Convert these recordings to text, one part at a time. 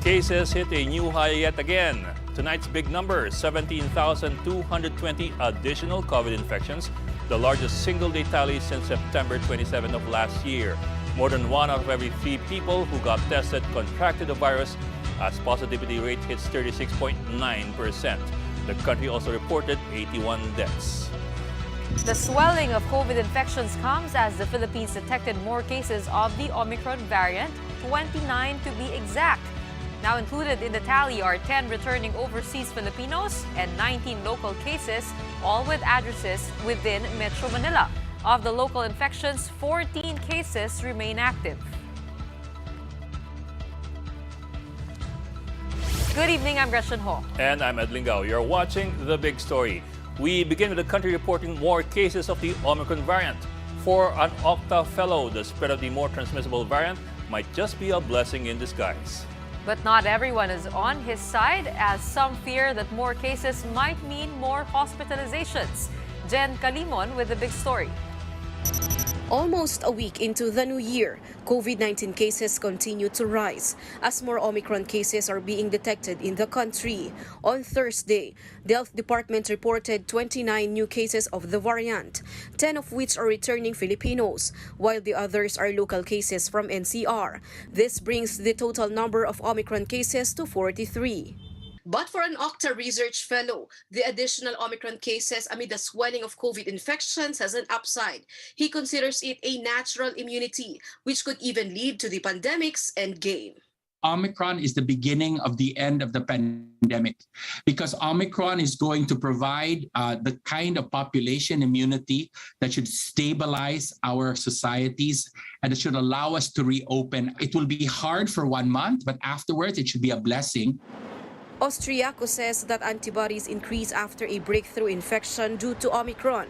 Cases hit a new high yet again. Tonight's big number, 17,220 additional COVID infections, the largest single-day tally since September 27 of last year. More than 1 out of every 3 people who got tested contracted the virus, as positivity rate hits 36.9%. The country also reported 81 deaths. The swelling of COVID infections comes as the Philippines detected more cases of the Omicron variant, 29 to be exact. Now included in the tally are 10 returning overseas Filipinos and 19 local cases, all with addresses within Metro Manila. Of the local infections, 14 cases remain active. Good evening, I'm Gretchen Ho. And I'm Ed Lingao. You're watching The Big Story. We begin with the country reporting more cases of the Omicron variant. For an Octa fellow, the spread of the more transmissible variant might just be a blessing in disguise. But not everyone is on his side, as some fear that more cases might mean more hospitalizations. Jen Calimon with The Big Story. Almost a week into the new year, COVID-19 cases continue to rise as more Omicron cases are being detected in the country. On Thursday, the Health Department reported 29 new cases of the variant, 10 of which are returning Filipinos, while the others are local cases from NCR. This brings the total number of Omicron cases to 43. But for an Octa research fellow, the additional Omicron cases amid the swelling of COVID infections has an upside. He considers it a natural immunity, which could even lead to the pandemic's endgame. Omicron is the beginning of the end of the pandemic because Omicron is going to provide the kind of population immunity that should stabilize our societies and it should allow us to reopen. It will be hard for 1 month, but afterwards it should be a blessing. Austriaco says that antibodies increase after a breakthrough infection due to Omicron,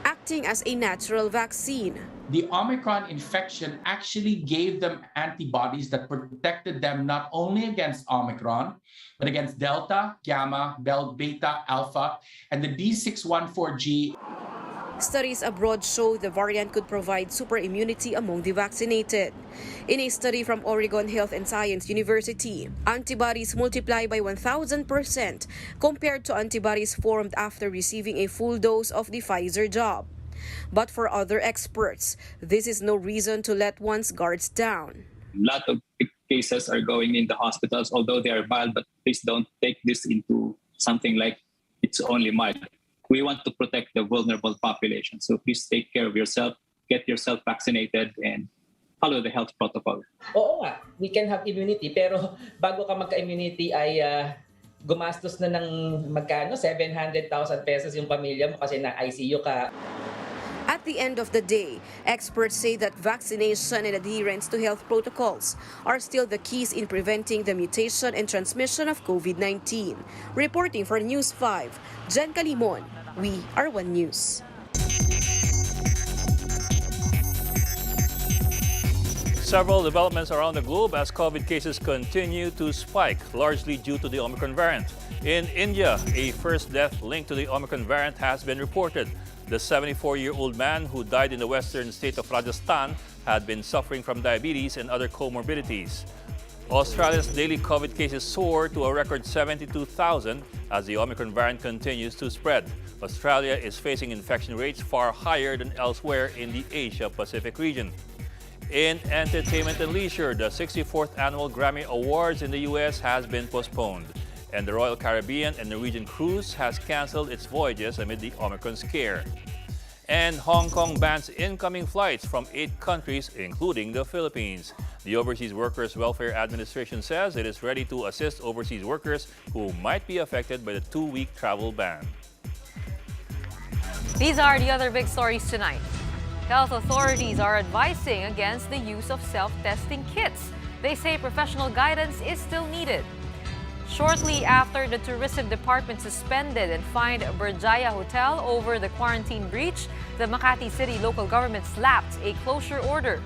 acting as a natural vaccine. The Omicron infection actually gave them antibodies that protected them not only against Omicron, but against Delta, Gamma, Beta, Alpha, and the D614G. Studies abroad show the variant could provide super immunity among the vaccinated. In a study from Oregon Health and Science University, antibodies multiply by 1,000% compared to antibodies formed after receiving a full dose of the Pfizer jab. But for other experts, this is no reason to let one's guards down. A lot of cases are going in the hospitals, although they are mild, but please don't take this into something like it's only mild. We want to protect the vulnerable population. So please take care of yourself, get yourself vaccinated, and follow the health protocol. Oo nga, we can have immunity, pero bago ka magka-immunity ay gumastos na ng magkano? 700,000 pesos yung pamilya mo kasi na ICU ka. At the end of the day, experts say that vaccination and adherence to health protocols are still the keys in preventing the mutation and transmission of COVID-19. Reporting for News 5, Jen Calimon, we are One News. Several developments around the globe as COVID cases continue to spike, largely due to the Omicron variant. In India, a first death linked to the Omicron variant has been reported. The 74-year-old man who died in the western state of Rajasthan had been suffering from diabetes and other comorbidities. Australia's daily COVID cases soar to a record 72,000 as the Omicron variant continues to spread. Australia is facing infection rates far higher than elsewhere in the Asia-Pacific region. In entertainment and leisure, the 64th annual Grammy Awards in the U.S. has been postponed, and the Royal Caribbean and Norwegian cruise has canceled its voyages amid the Omicron scare. And Hong Kong bans incoming flights from 8 countries, including the Philippines. The Overseas Workers Welfare Administration says it is ready to assist overseas workers who might be affected by the 2-week travel ban. These are the other big stories tonight. Health authorities are advising against the use of self-testing kits. They say professional guidance is still needed. Shortly after the tourism department suspended and fined Berjaya Hotel over the quarantine breach, the Makati City local government slapped a closure order.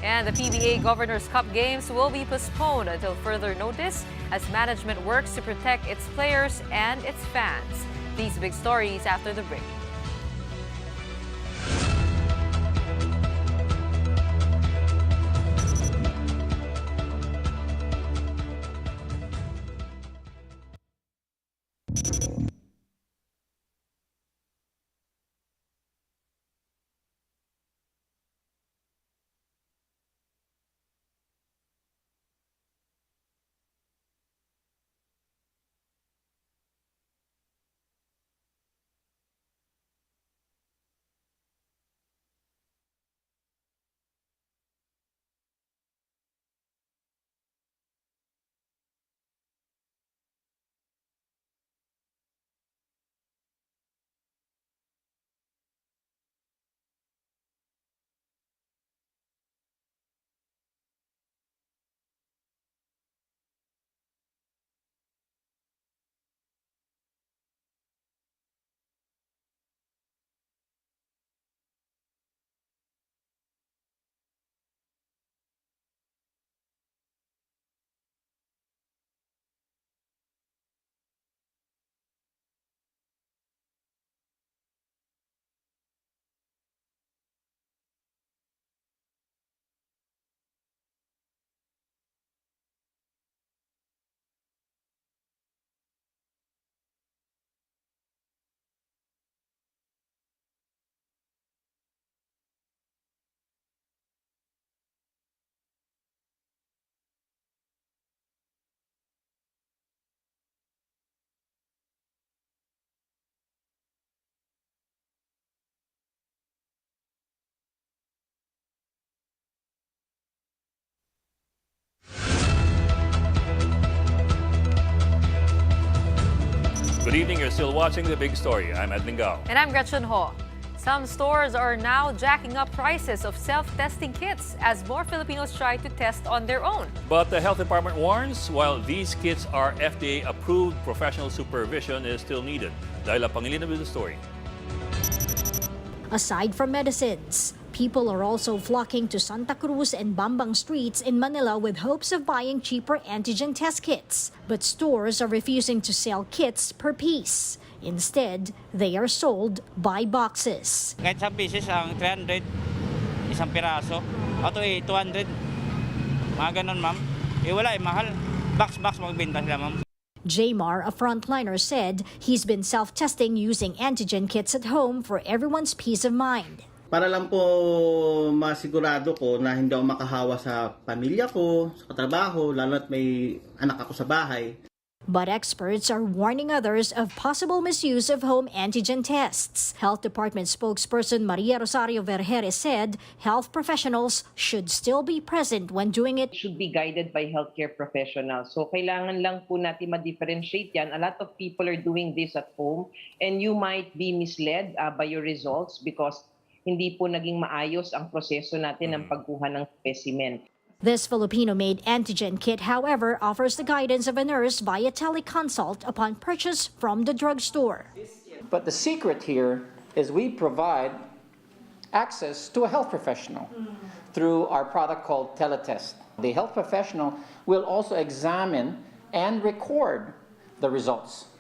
And the PBA Govs Cup games will be postponed until further notice as management works to protect its players and its fans. These big stories after the break. Good evening. You're still watching The Big Story. I'm Edwin Gao. And I'm Gretchen Ho. Some stores are now jacking up prices of self-testing kits as more Filipinos try to test on their own. But the health department warns while these kits are FDA-approved, professional supervision is still needed. Laila Pangilinan with the story. Aside from medicines, people are also flocking to Santa Cruz and Bambang streets in Manila with hopes of buying cheaper antigen test kits. But stores are refusing to sell kits per piece. Instead, they are sold by boxes. Kahit sa pieces ang 300, isang piraso. Ato 200. Mga ganun, ma'am. Wala mahal. Box magbenta sila, ma'am. Jamar, a frontliner, said he's been self-testing using antigen kits at home for everyone's peace of mind. Para lang po masigurado ko na hindi ako makahawa sa pamilya ko, sa katrabaho, lalo at may anak ako sa bahay. But experts are warning others of possible misuse of home antigen tests. Health Department spokesperson Maria Rosario Vergeres said health professionals should still be present when doing it. Should be guided by healthcare professionals. So kailangan lang po natin ma-differentiate yan. A lot of people are doing this at home and you might be misled by your results because hindi po naging maayos ang proseso natin ng pagkuha ng specimen. This Filipino-made antigen kit, however, offers the guidance of a nurse via teleconsult upon purchase from the drugstore. But the secret here is we provide access to a health professional through our product called Teletest. The health professional will also examine and record the results.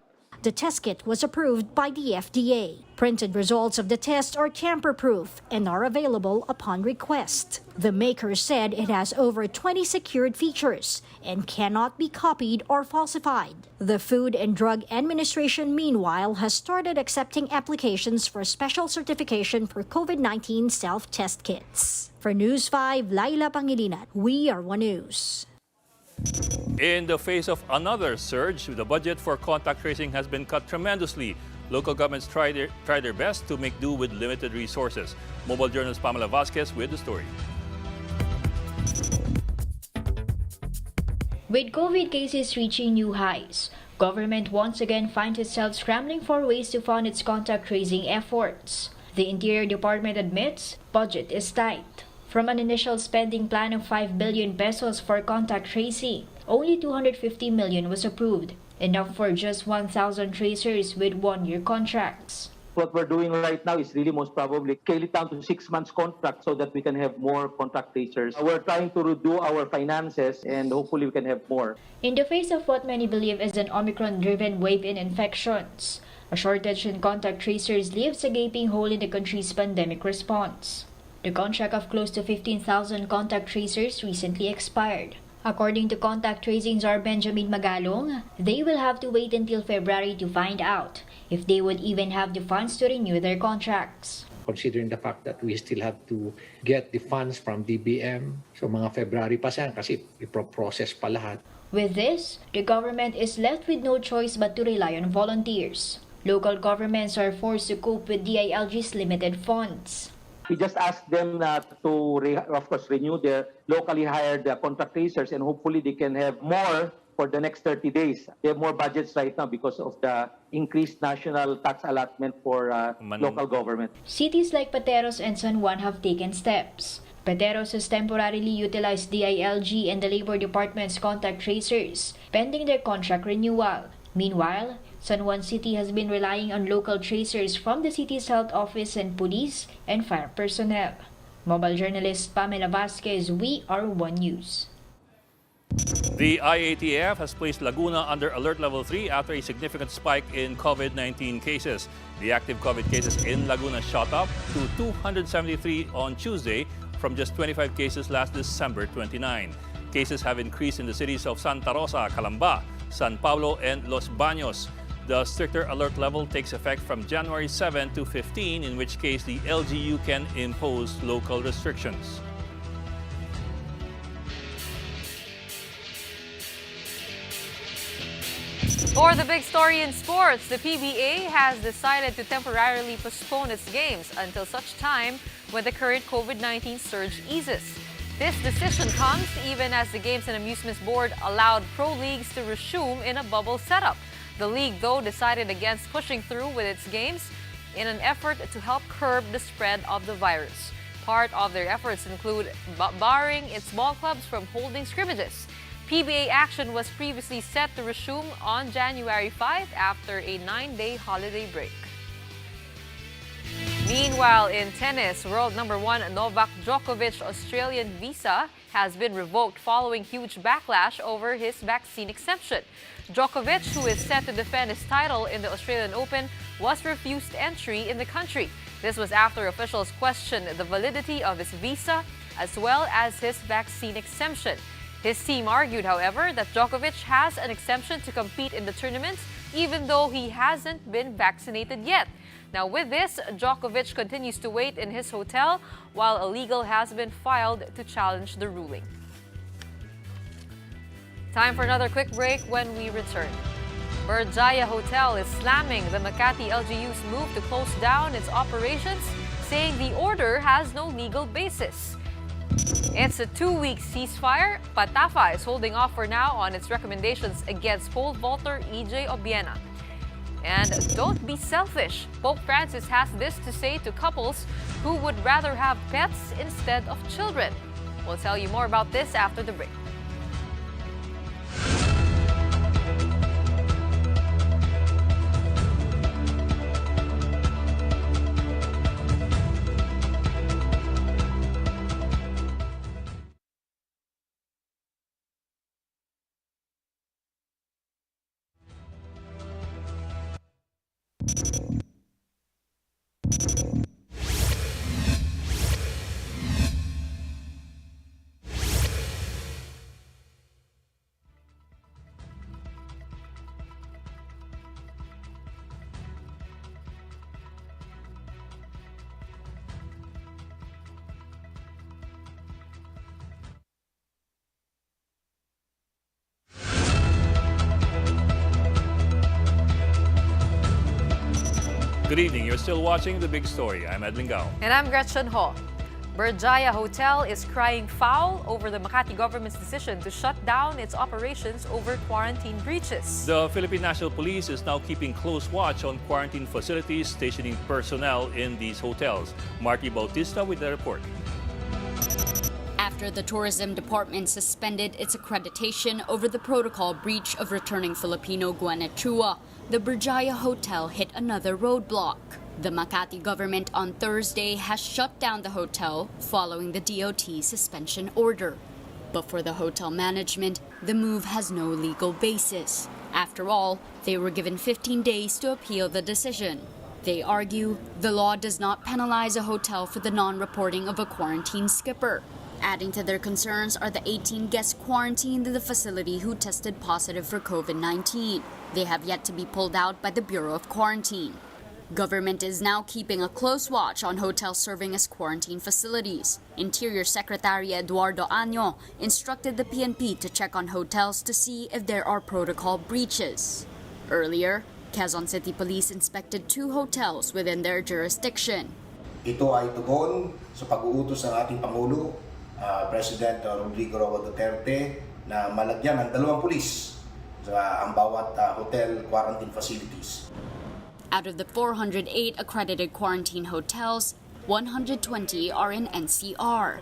The test kit was approved by the FDA. Printed results of the test are tamper-proof and are available upon request. The maker said it has over 20 secured features and cannot be copied or falsified. The Food and Drug Administration, meanwhile, has started accepting applications for special certification for COVID-19 self-test kits. For News 5, Laila Pangilinan, We Are One News. In the face of another surge, the budget for contact tracing has been cut tremendously. Local governments try their best to make do with limited resources. Mobile journalist Pamela Vasquez with the story. With COVID cases reaching new highs, government once again finds itself scrambling for ways to fund its contact tracing efforts. The Interior Department admits budget is tight. From an initial spending plan of 5 billion pesos for contact tracing, only 250 million was approved, enough for just 1,000 tracers with one-year contracts. What we're doing right now is really most probably scale it down to 6 months contract so that we can have more contract tracers. We're trying to redo our finances and hopefully we can have more. In the face of what many believe is an Omicron-driven wave in infections, a shortage in contact tracers leaves a gaping hole in the country's pandemic response. The contract of close to 15,000 contact tracers recently expired. According to contact tracing czar Benjamin Magalong, they will have to wait until February to find out if they would even have the funds to renew their contracts. Considering the fact that we still have to get the funds from DBM, so mga February pa siya kasi iproprocess pa lahat. With this, the government is left with no choice but to rely on volunteers. Local governments are forced to cope with DILG's limited funds. We just ask them of course, renew their locally hired contract tracers and hopefully they can have more for the next 30 days. They have more budgets right now because of the increased national tax allotment for local government. Cities like Pateros and San Juan have taken steps. Pateros has temporarily utilized DILG and the Labor Department's contact tracers, pending their contract renewal. Meanwhile, San Juan City has been relying on local tracers from the city's health office and police and fire personnel. Mobile journalist Pamela Vasquez, We Are One News. The IATF has placed Laguna under Alert Level 3 after a significant spike in COVID-19 cases. The active COVID cases in Laguna shot up to 273 on Tuesday from just 25 cases last December 29. Cases have increased in the cities of Santa Rosa, Calamba, San Pablo, and Los Baños. The stricter alert level takes effect from January 7 to 15, in which case the LGU can impose local restrictions. For the big story in sports, the PBA has decided to temporarily postpone its games until such time when the current COVID-19 surge eases. This decision comes even as the Games and Amusements Board allowed pro leagues to resume in a bubble setup. The league, though, decided against pushing through with its games in an effort to help curb the spread of the virus. Part of their efforts include barring its ball clubs from holding scrimmages. PBA action was previously set to resume on January 5 after a 9-day holiday break. Meanwhile, in tennis, world number 1 Novak Djokovic's Australian visa has been revoked following huge backlash over his vaccine exemption. Djokovic, who is set to defend his title in the Australian Open, was refused entry in the country. This was after officials questioned the validity of his visa as well as his vaccine exemption. His team argued, however, that Djokovic has an exemption to compete in the tournament even though he hasn't been vaccinated yet. Now with this, Djokovic continues to wait in his hotel while a legal has been filed to challenge the ruling. Time for another quick break. When we return, Berjaya Hotel is slamming the Makati LGU's move to close down its operations, saying the order has no legal basis. It's a 2-week ceasefire. PATAFA is holding off for now on its recommendations against pole vaulter EJ Obiena. And don't be selfish. Pope Francis has this to say to couples who would rather have pets instead of children. We'll tell you more about this after the break. Good evening. You're still watching The Big Story. I'm Edlin Gao. And I'm Gretchen Ho. Berjaya Hotel is crying foul over the Makati government's decision to shut down its operations over quarantine breaches. The Philippine National Police is now keeping close watch on quarantine facilities, stationing personnel in these hotels. Marty Bautista with the report. After the tourism department suspended its accreditation over the protocol breach of returning Filipino Guanachua, the Berjaya Hotel hit another roadblock. The Makati government on Thursday has shut down the hotel following the DOT suspension order. But for the hotel management, the move has no legal basis. After all, they were given 15 days to appeal the decision. They argue the law does not penalize a hotel for the non-reporting of a quarantine skipper. Adding to their concerns are the 18 guests quarantined in the facility who tested positive for COVID-19. They have yet to be pulled out by the Bureau of Quarantine. Government is now keeping a close watch on hotels serving as quarantine facilities. Interior Secretary Eduardo Año instructed the PNP to check on hotels to see if there are protocol breaches. Earlier, Quezon City Police inspected 2 hotels within their jurisdiction. Ito ay tugon sa pag-uutos ng ating Pangulo, President Rodrigo Duterte, na malagyan ng 2 pulis sa ang bawat hotel quarantine facilities. Out of the 408 accredited quarantine hotels, 120 are in NCR.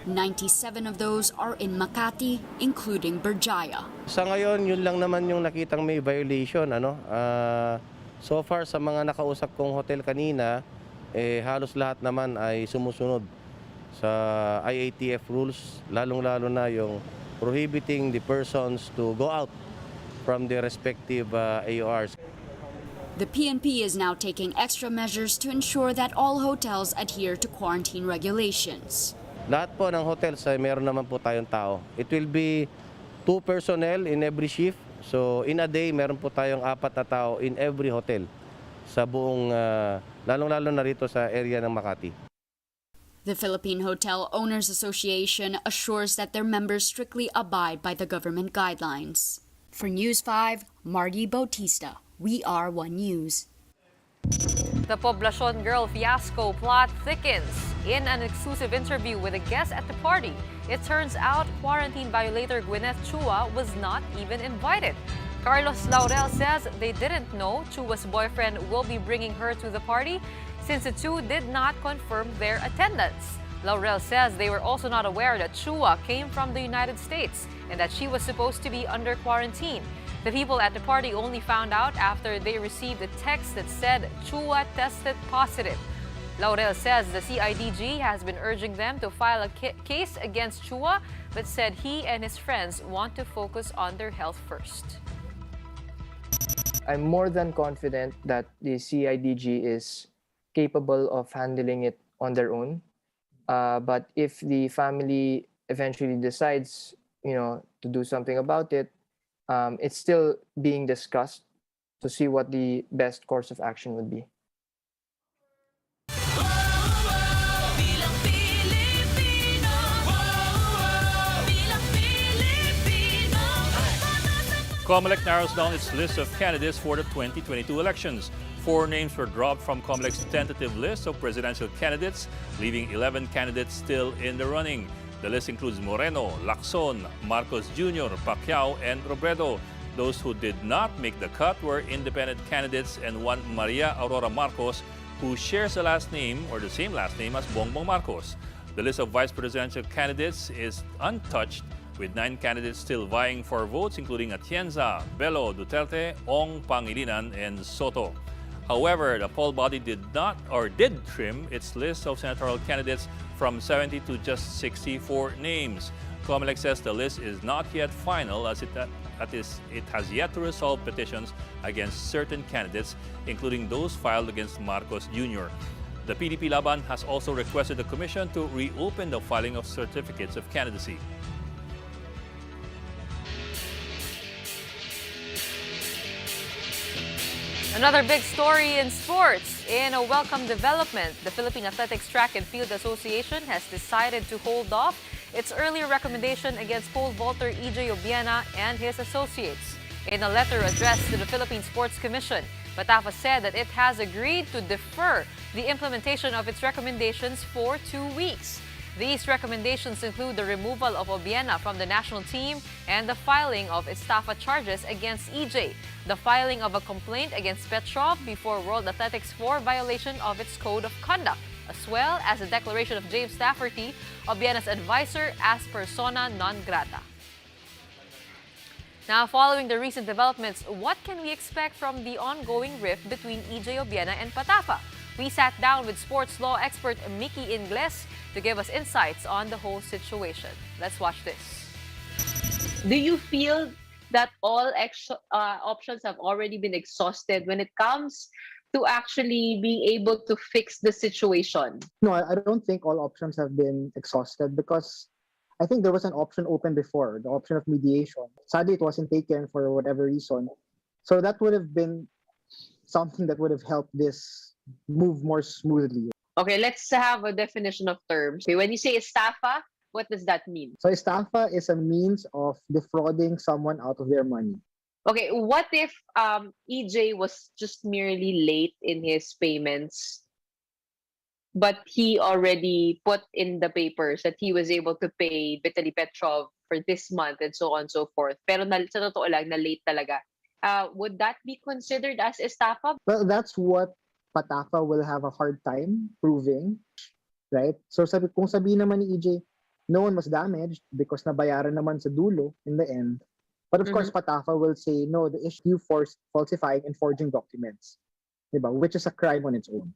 97 of those are in Makati, including Berjaya. Sa ngayon, yun lang naman yung nakitang may violation. So far, sa mga nakausap kong hotel kanina, halos lahat naman ay sumusunod sa IATF rules, lalong-lalo na yung prohibiting the persons to go out from their respective AORs. The PNP is now taking extra measures to ensure that all hotels adhere to quarantine regulations. Lahat po ng hotels ay meron naman po tayong tao. It will be 2 personnel in every shift. So in a day, meron po tayong 4 na tao in every hotel sa buong, lalong-lalo na rito sa area ng Makati. The Philippine Hotel Owners Association assures that their members strictly abide by the government guidelines. For News 5, Margie Bautista. We are One News. The Poblacion girl fiasco plot thickens. In an exclusive interview with a guest at the party, it turns out quarantine violator Gwyneth Chua was not even invited. Carlos Laurel says they didn't know Chua's boyfriend will be bringing her to the party since the two did not confirm their attendance. Laurel says they were also not aware that Chua came from the United States and that she was supposed to be under quarantine. The people at the party only found out after they received a text that said Chua tested positive. Laurel says the CIDG has been urging them to file a case against Chua, but said he and his friends want to focus on their health first. I'm more than confident that the CIDG is capable of handling it on their own. But if the family eventually decides, to do something about it, it's still being discussed to see what the best course of action would be. COMELEC narrows down its list of candidates for the 2022 elections. 4 names were dropped from COMELEC's tentative list of presidential candidates, leaving 11 candidates still in the running. The list includes Moreno, Lacson, Marcos Jr., Pacquiao, and Robredo. Those who did not make the cut were independent candidates and one Maria Aurora Marcos, who shares the last name or the same last name as Bongbong Marcos. The list of vice presidential candidates is untouched, with 9 candidates still vying for votes, including Atienza, Bello, Duterte, Ong, Pangilinan, and Soto. However, the poll body did trim its list of senatorial candidates from 70 to just 64 names. COMELEC says the list is not yet final as it has yet to resolve petitions against certain candidates, including those filed against Marcos Jr. The PDP Laban has also requested the Commission to reopen the filing of certificates of candidacy. Another big story in sports. In a welcome development, the Philippine Athletics Track and Field Association has decided to hold off its earlier recommendation against pole vaulter EJ Obiena and his associates. In a letter addressed to the Philippine Sports Commission, PATAFA said that it has agreed to defer the implementation of its recommendations for 2 weeks. These recommendations include the removal of Obiena from the national team and the filing of estafa charges against EJ, the filing of a complaint against Petrov before World Athletics for violation of its code of conduct, as well as the declaration of James Stafferty, Obiena's advisor, as persona non grata. Now, following the recent developments, what can we expect from the ongoing rift between EJ Obiena and PATAFA? We sat down with sports law expert Mickey Ingles to give us insights on the whole situation. Let's watch this. Do you feel that all options have already been exhausted when it comes to actually being able to fix the situation? No, I don't think all options have been exhausted because I think there was an option open before, the option of mediation. Sadly, it wasn't taken for whatever reason. So that would have been something that would have helped this move more smoothly. Okay, let's have a definition of terms. Okay, when you say estafa, what does that mean? So estafa is a means of defrauding someone out of their money. Okay, what if EJ was just merely late in his payments, but he already put in the papers that he was able to pay Vitaly Petrov for this month and so on and so forth. Pero sa totoo lang, na late talaga. Would that be considered as estafa? Well, that's what PATAFA will have a hard time proving, right? So kung sabihin naman ni EJ, no one was damaged because nabayaran naman sa dulo in the end. But of course, PATAFA will say, no, the issue for falsifying and forging documents, diba? Which is a crime on its own.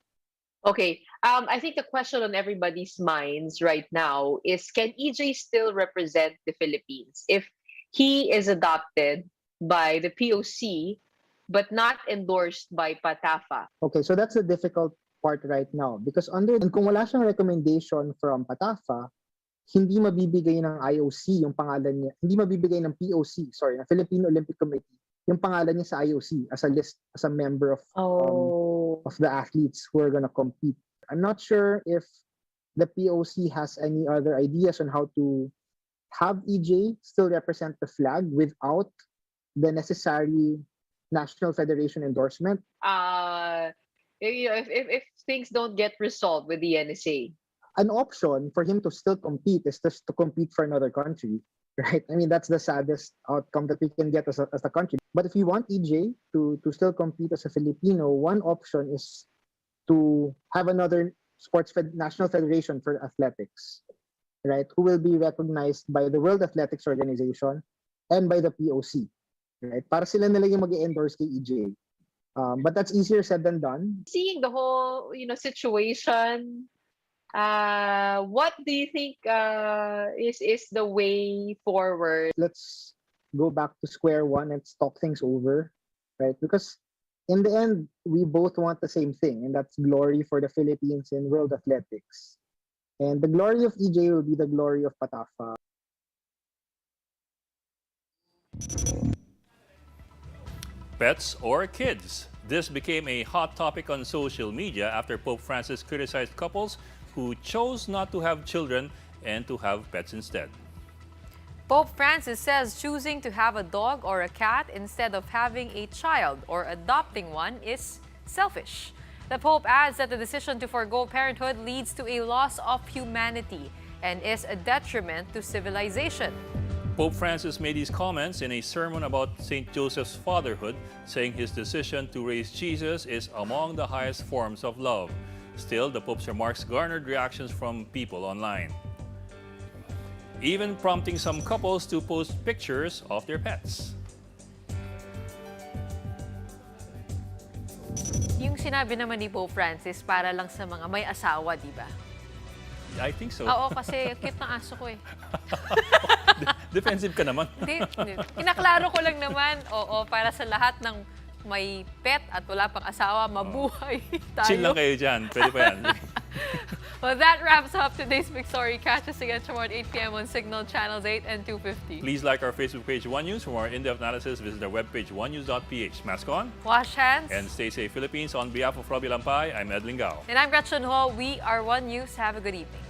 Okay, I think the question on everybody's minds right now is, can EJ still represent the Philippines if he is adopted by the POC but not endorsed by PATAFA? Okay, so that's the difficult part right now because and kung wala siyang recommendation from PATAFA, hindi mabibigay ng IOC yung pangalan niya, hindi mabibigay ng POC, ng Philippine Olympic Committee, yung pangalan niya sa IOC as a member of the athletes who are going to compete. I'm not sure if the POC has any other ideas on how to have EJ still represent the flag without the necessary National Federation endorsement. If things don't get resolved with the NSA, an option for him to still compete is just to compete for another country, right? I mean, that's the saddest outcome that we can get as a country. But if you want EJ to still compete as a Filipino, one option is to have another national federation for athletics, right? Who will be recognized by the World Athletics Organization and by the POC, right? Para sila nila yung mag-endorse kay EJ. But that's easier said than done. Seeing the whole, situation, what do you think is the way forward? Let's go back to square one and talk things over, right? Because in the end, we both want the same thing, and that's glory for the Philippines in world athletics. And the glory of EJ will be the glory of PATAFA. Pets or kids? This became a hot topic on social media after Pope Francis criticized couples who chose not to have children and to have pets instead. Pope Francis says choosing to have a dog or a cat instead of having a child or adopting one is selfish. The Pope adds that the decision to forgo parenthood leads to a loss of humanity and is a detriment to civilization. Pope Francis made these comments in a sermon about St. Joseph's fatherhood, saying his decision to raise Jesus is among the highest forms of love. Still, the Pope's remarks garnered reactions from people online, even prompting some couples to post pictures of their pets. Yung sinabi naman ni Pope Francis para lang sa mga may asawa, di ba? I think so. Oo, kasi cute ng aso ko eh. Defensive ka naman. Hindi. Kinaklaro ko lang naman, oo, para sa lahat ng may pet at wala pang asawa, mabuhay tayo. Chill lang kayo dyan. Pwede pa yan. Well, that wraps up today's Big Story. Catch us again tomorrow at 8 p.m. on Signal Channels 8 and 250. Please like our Facebook page, One News. For more in-depth analysis, visit our webpage, onenews.ph. Mask on. Wash hands. And stay safe, Philippines. On behalf of Robbie Lampay, I'm Ed Lingao. And I'm Gretchen Ho. We are One News. Have a good evening.